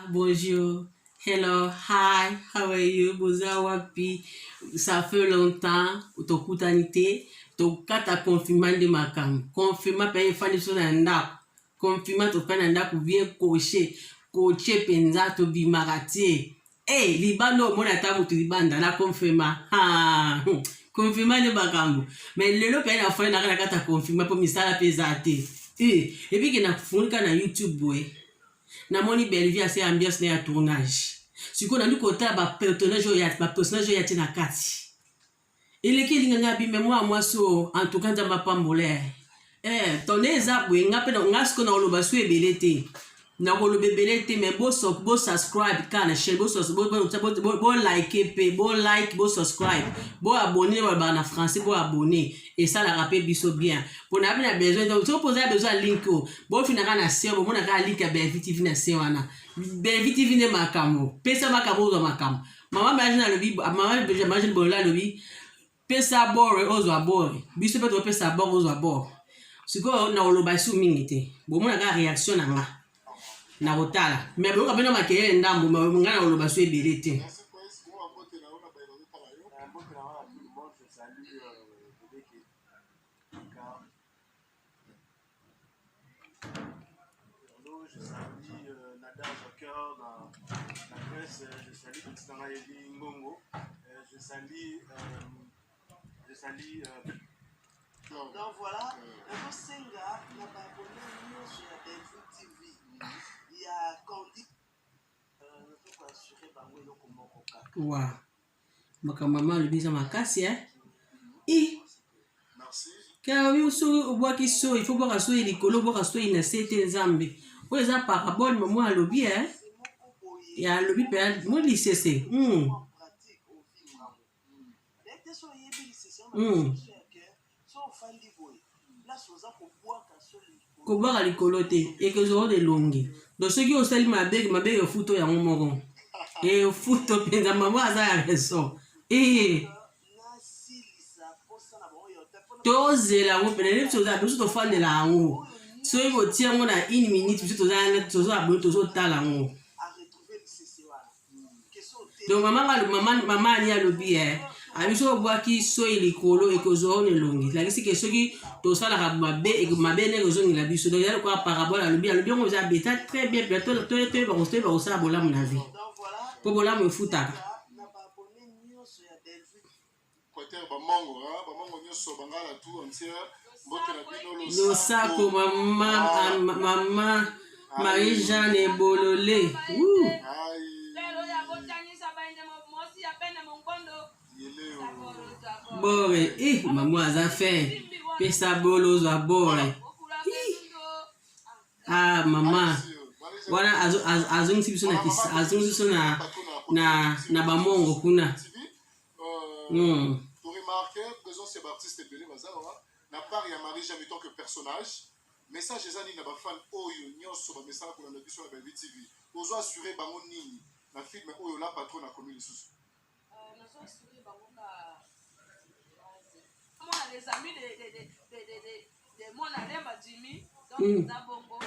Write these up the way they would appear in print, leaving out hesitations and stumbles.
Bonjour, hello, hi, how are you? Boza wapi? Ça fait longtemps, tokutanite, tokata confirmant de makam. Confirmant paye fani so na ndako. Confirmant to fana ndako bien coché penza to bimarati. Eh, libano mona tamu to libanda na confirma. Ah, confirmant de makambo. Mais lelo paye na fana na kata confirmant pour misala pesate. Et puis que na funika na YouTube boy. Na moni Belleville assez ambiance na tournage. Siko na ndukota ba personnage ya tina kati. Ile ki linga bi moi so en tout cas dans ma pambole. Toneza bwe ngape na ngasko na oloba su ebelete. Na oloba ebelete mais bo subscribe kana share bo like pe bo like bo subscribe bo abonner ba na français bo abonner et ça la rappelle biso bien pour na bien besoin donc si vous posez besoin link bo finaka na sio bo mona ka link ya Belleville TV na sio wana Belleville TV ne makamo pesa makamo zo makamo mama imagine lobi mama imagine bola lobi pesa bore ozo abore biso pe to pesa bore ozo abore siko na oloba su mingi te bo mona ka réaction na nga na rotala mais bon kabena makele ndambo nga na oloba su ebelete. Je salue Nada Joker dans la presse, je salue Petit Nanayevi Ngongo, je salue donc voilà, le Senga n'a pas abonné sur la Belleville TV. Il y a Candy, ne peut pas assurer Bango le Komoko Kaka. Wow, makamama le bisa makasi I car oui so boaki so il faut boire so likolo boire so ina sete nzambe o eza parabole maman alobi ya lobi pe mo lisese ko boire likolo te et que zo de longi donc ceux qui ont sali mabe futo ya moko et futo penza maman aza ya raison tozela ngo pene toza biso tofandela ngo soki botia ngo na 1 minute biso toza aboni tozotala ngo donc mama ani alobi abiso obwaki soki likolo ekozwa elongi lakisi ke soki tosalaka mabe nde ekozongela biso donc yali kwa parabole alobi yango eza beta très bien toyeba kosala bolamu na vie mpo bolamu efutaka Losako mama Marie-Jeanne Bololé. Bore, maman aza fait. Pesa bolo za bore. Ah maman. Wana azungisi biso na kisa, azungisi biso na bamongo kuna. Ces artistes belé bazara na part ya Marie-Jeanne tant que personnage message ezali na ba fan oyo nyonso ba message ko na biso na Belleville TV ozo assurer bango nini na film oyo la patron na commune lisusu nazo assurer bango ka moi les amis de mon alemba Jimmy donc na bongo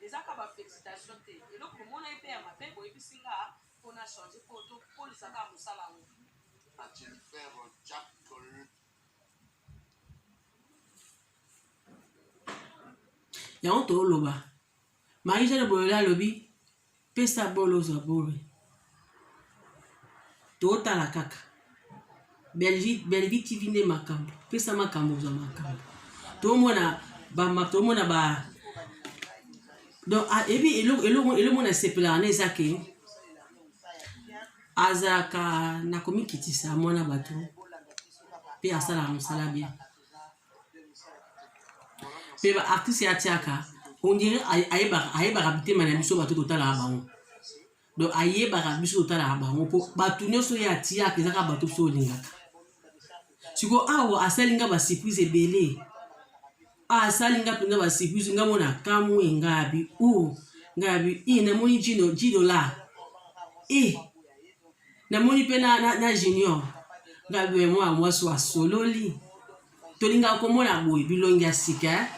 ezaka ba félicitation te eloko mona ipe ya mabe boyebi singa pona changer photo polisaka musala ngo yango toloba Marie-Jeanne Bololé alobi pesa bolo za bore totala kaka Belleville TV nde makambo pesa makambo za makambo tomona ba donc ebi elo mona sepela na ezake azaka na komikitisa mwana bato pe asala mosala bien pe ba artiste ya tiaka on dirait ayebaka bitema na biso bato totala bango donc ayebaka biso totala bango po bato nyonso ya tiaka ezaka bato biso olingaka siko awa asalinga ba surprise ebele asalinga mpenza ba surprise nga mona kamwe ngabi namoni jido la namoni pe na junior ngabi mwasi wa sololi tolinga komona boye bilongi ya sika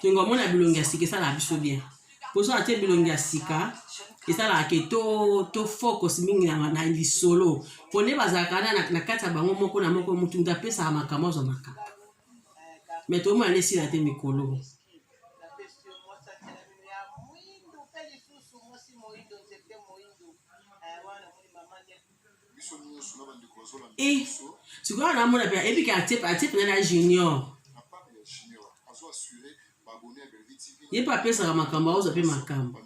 tolinga komona bilongi ya sika esala biso bien poso atie bilongi ya sika esalaka ke to focus mingi na lisolo pone bazalaka na kati ya bango moko na moko mutu mutu apesaka makambo azwa makambo me tomona nesila te mikolo sikoyo namona mpe ebike atie mpenza na junior ye mpe apesaka makambo aozwa mpe makambo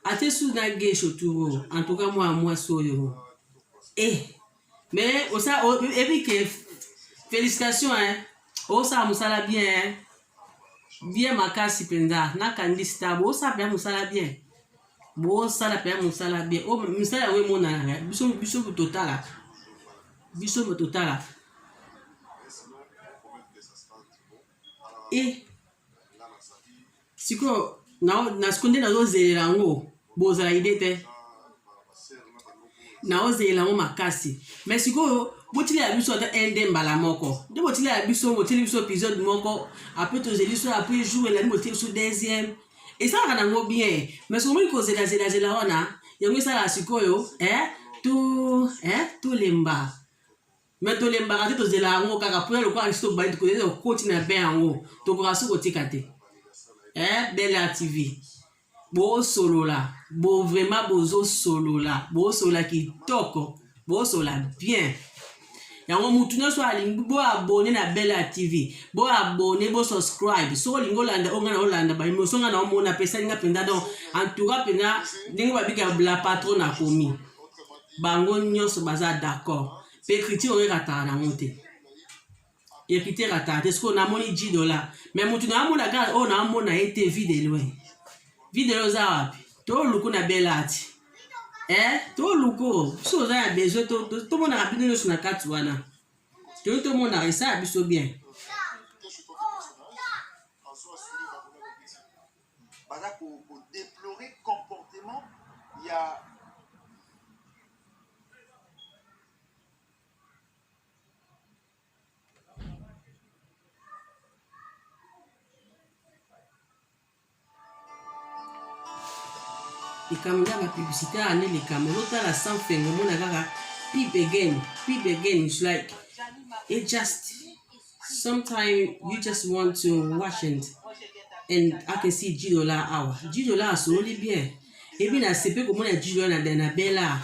ate su na gesho turo en tout cas mwasi oyo mais ebike félicitation osala mosala bien bien makasi mpenza nakandisi ta bosala mpenza mosala bien bosala mpenza mosala bien misala yango emonana biso totala sikoyo na siko nde nazozelela yango bozala ide te naozelela yango makasi mais sikoyo botilela biso ata ende mbala moko nde botilela biso épisode moko apres tozeli so apres jour elani botieli so deuxième esalaka nango bien mais sokomoni kozelazela wana yango esalaka sikoyo tolemba mais tolembaka te tozela yango kaka mpo lokola biso tobandi tokozela okoti na be yango tokoka so kotika te Bella TV bosolola vraiment bosolola kitoko bosolola bien yango mutu nyonso alingi boabone na Bella TV boabone bosubscribe so olingi olanda onga na olanda baemotion nga na omona pesalinga mpenza donc en tout cas mpenza ndenge babika la patron akomi bango nyonso baza d'accord mpe écriture oyo ekataka nango te écriture ekataka te sikoyo namoni $10 mais mutu naamona kaka oyo naamona ye te vie de loin oza wapi toluku na Bella ti toluku so oza ya besoin tomonaka bino nyonso na kati wana tomonaka esala biso bien baza kodéplore comportement ya likambo ya bapiblicité ane likambo elotala sans fengo mona kaka peep again it's like it just sometimes you just want to watch it and I can see $10 awa $10 asololi bien ebi na sepe komona $10 na Bella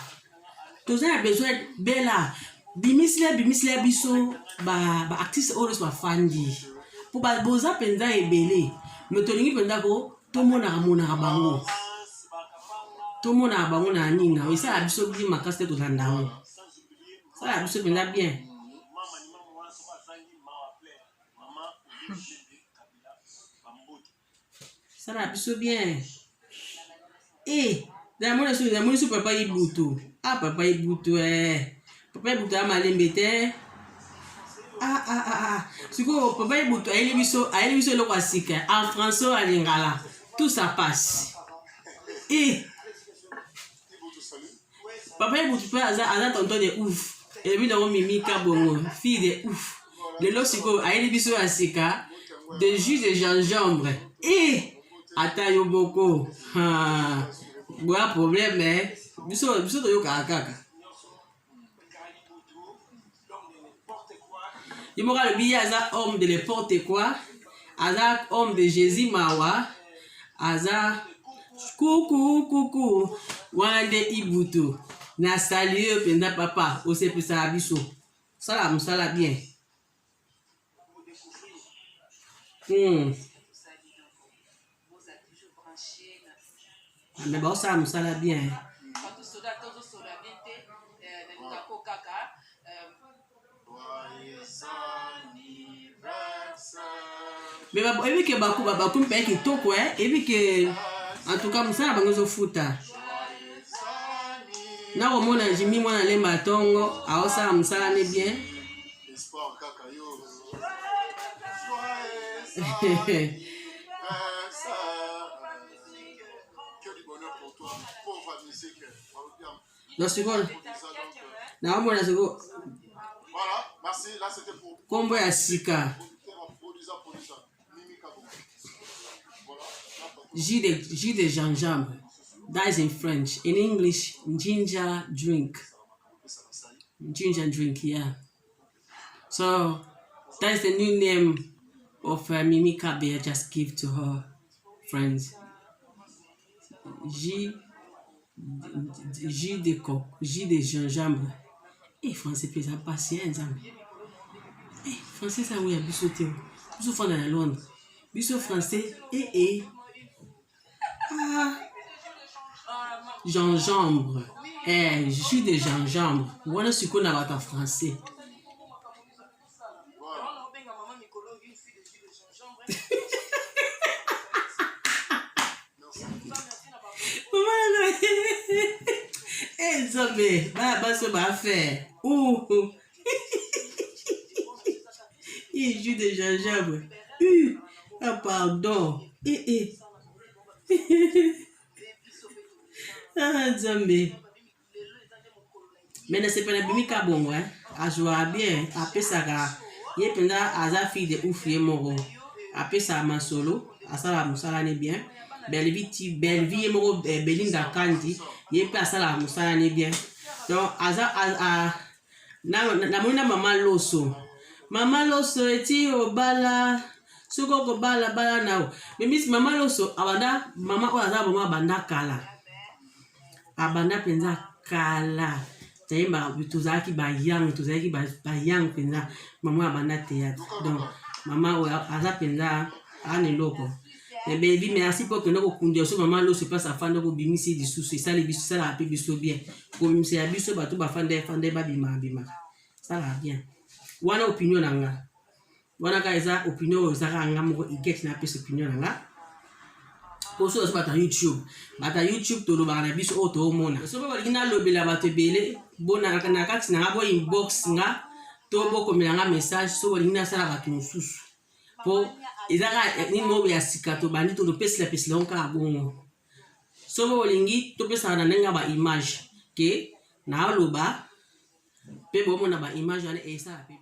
toza ya besoin Bella bimisila biso ba artiste oyo nyonso bafandi mpo boza mpenza ebele me tolingi mpenza ko tomonaka bango tomonaka bango na nini na esala biso bien makasi te tolanda yango esala biso mpenza bien esala biso bien namoni so papa Ibutu papa Ibutu ya malembe te sikoyo papa Ibutu ayeli biso eloko ya sika en français ya lingala tout ça passe papa Ibutu mpe aza tonton de ouf elobi nango mimika bongo fille de ouf lelo sikoyo ayeli biso ya sika de jus de gingembre ata yo boko boya problème biso toyokaka kaka ye moko alobi ye aza homme de n'importe quoi aza homme de Jésus mawa aza kuku wana nde Ibutu na sali oyo mpenza papa osepesaka biso sala mosala bien mais baosala mosala bien mais ebike bakumi mpe kitoko ebike en tout cas mosala bango ezofuta nakomona Jimmy mwana lemba tongo aosala mosala ne bien dans seconde naomona siko kombo ya sika jus de gingembre. That is in French. In English, ginger drink. Ginger drink, yeah. So that's the new name of Mimi Kabe I just give to her friends. Jus de coco, jus de gingembre. Eh, français, puis ça passe, hein, eh, français, ça, oui, biso théo. Biso fond dans Londres. Biso français, gingembre. Eh, jus de gingembre. Voilà ce qu'on a en français. Eh, Zobé, ça va faire. Jus de gingembre. Ah, pardon. Ah, Zobé. Mais c'est pas la bimika bon, hein. A joué bien. Après ça, il y a plein de filles de ouf, moro. Après ça, ma solo. A ça, la moussala n'est bien. Belle vie, moro, belinga kandi. Il y a pas ça, la moussala n'est bien. Donc, na maman loso. Maman loso eti obala. Soko ko bala nao. Mais miss maman loso, abanda, maman oaza maman abanda kala. Abanda penza kala. Taïba, tuzaki ba yang penza. Maman abanda théâtre. Donc, maman oaza penza ane loko. Mais baby, merci pour que nous kunde so maman loso passe à fanda ko bimisi di susu. Ça les biso ça la pe biso bien. Comme c'est abiso ba to ba fanda ba bima. Ça va bien. Wana opinion nanga. Wana ka eza opinion ozaka nga moko iget na pese opinion nanga. Poso so bata YouTube. Bata YouTube to lo ba na biso o to mona. So ba lina lobela bato bele bona na kati na bo inbox nga to bo komela nga message so lina sala bato mususu. Po ezaka ni mo ya sikato bandi to pese la onka bongo. So bo lingi to pesa na nga ba image ke na loba pe bo mona ba image ane esa pe.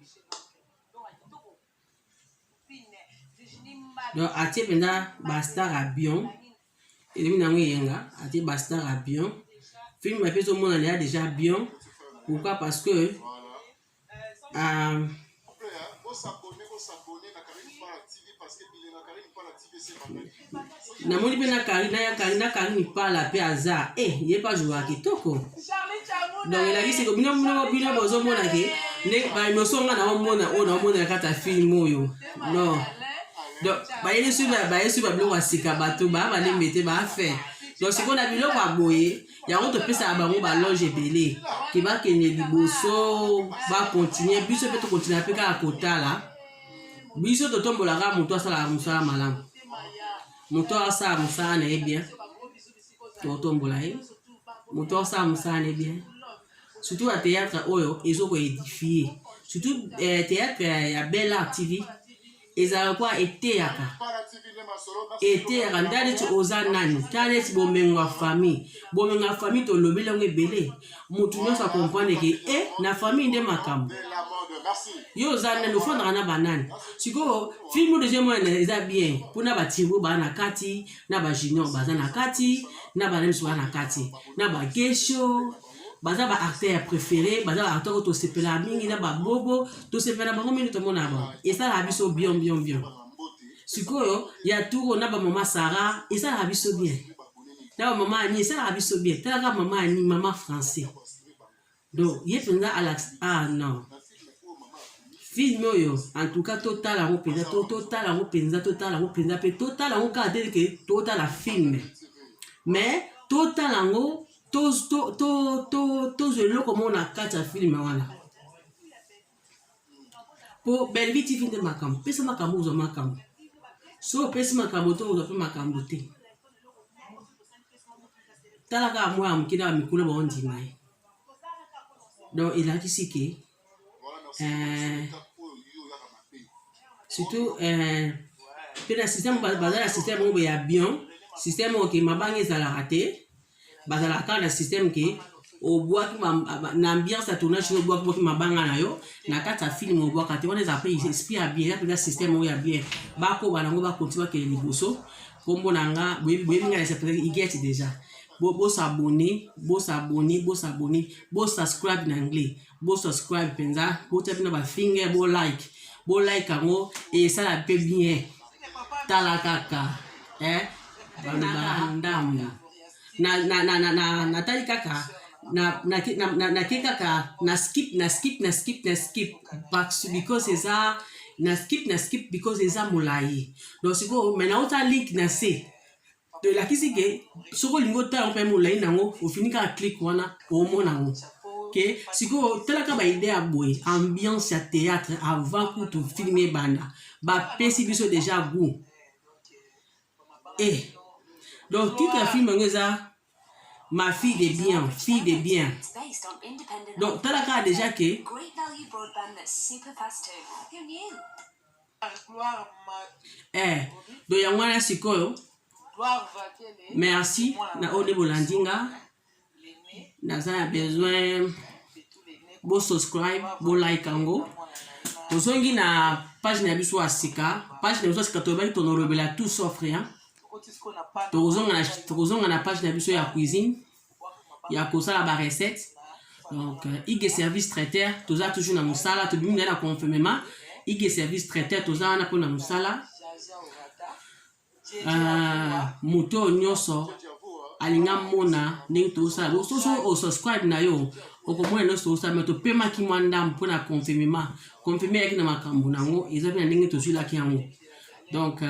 Donc, atie penda bastar à Bion. Et lui, n'a rien. Atie bastar à Bion. Film, ma personne, on a déjà Bion. Pourquoi? Parce que. Na moni pe na Karine parle pe hasard. Eh, il est pas joué à Kitoko. Donc il a dit c'est que bino bozo mona ke ne ba no songa na mona kata film oyo. Non. Donc ba yeli suba blo wa sika bato ba le mete ba faire. Donc ce qu'on a bilo wa boye, ya on te pesa ba ngo ba longe belé ki ba kene liboso ba continuer biso peut continuer pe ka kota là. Biso to tombola ga moto asala musala malam. Moto asala musala na bien. To tombola moto asala musala na bien. Surtout à théâtre oyo ezoko édifier. Surtout théâtre ya Bella TV. Ezala kwa eteaka ndani tu ozanani tane ti bomenga famille to lobela ngebele mutu nyosa comprendre que na famille nde makambo yo ozana no fondra na banani siko film de jemo eza bien pona ba tibo ba na kati na ba junior baza na kati na ba nemso na kati na ba gesho baza ba acteur préféré baza ba acteur to sepela mingi na ba bobo to sepela bango minute mona ba et ça la biso bien sikoyo ya touro na ba mama Sarah et ça la biso bien na ba mama Ani ça la biso bien tala ka mama Ani maman français donc yependa non film yo en tout cas total en penza pe total en cas de que total la film mais total en tous les comme on a quatre films voilà pour belle vie TV de makam pesa makambo zo makam so pesa makambo to zo pe makambo te tala ka moi amkina mikolo ba ondi mai donc il a dit que surtout pe la système bazala système on ya bien système OK mabangi za la raté bazala ka na système ke au bois qui na ambiance à tournage au bois qui mabanga na yo na kata film au bois kati on les appelle esprit bien là le système on ya bien ba ko banango ba continue ke liboso Kombo nanga, boyebinga il get déjà. Bo s'abonner, bo subscribe en anglais, bo subscribe penza, bo taper na ba finger, bo like ango et ça la paix bien. Tala kaka, bandam. Na tali kaka, na skip because c'est ça. Na skip because eza molai. Donc siko maintenant autre link na se de la kisike soko lingo ta on molai nango au fini ka click wana au monango. OK, siko tela ka ba idée a boy ambiance ya théâtre avant que tu filmer banda. Ba pesi biso déjà goût. Donc titre film ngeza Ma fille de bien. Donc tela ka déjà que donc yangwana sikoyo merci na ode bolandinga naza besoin bo subscribe bo like ango tozongi na page na biso asika to ba tonorobela tout sauf rien tozonga na page na biso ya cuisine ya kosala ba recette. Donc IG service traiteur toza toujours na musala to bimina na confirmement IG service traiteur toza na pona musala moto nyoso alinga mona ndenge toza o subscribe na yo okomona no toza mais to pema ki mwanda mpona confirmer yaki na makambo nango eza bien ndenge tozula ki yango. Donc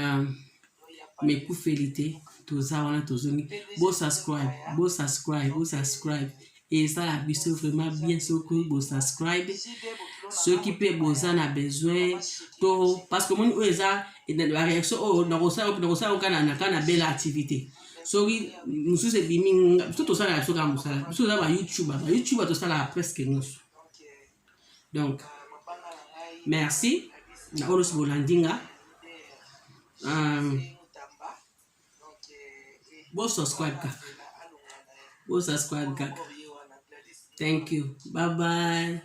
mes coups félité toza wana tozoni bo subscribe et ça la biso vraiment bien sûr que vous subscribe ceux qui peut besoin a besoin to parce que mon oza et la réaction na rosa kana belle activité sorry musu se biming tout ça la soka musala biso za ba YouTube to ça la presque nous. Donc merci na oros bolandinga bo subscribe ka. Thank you. Bye bye.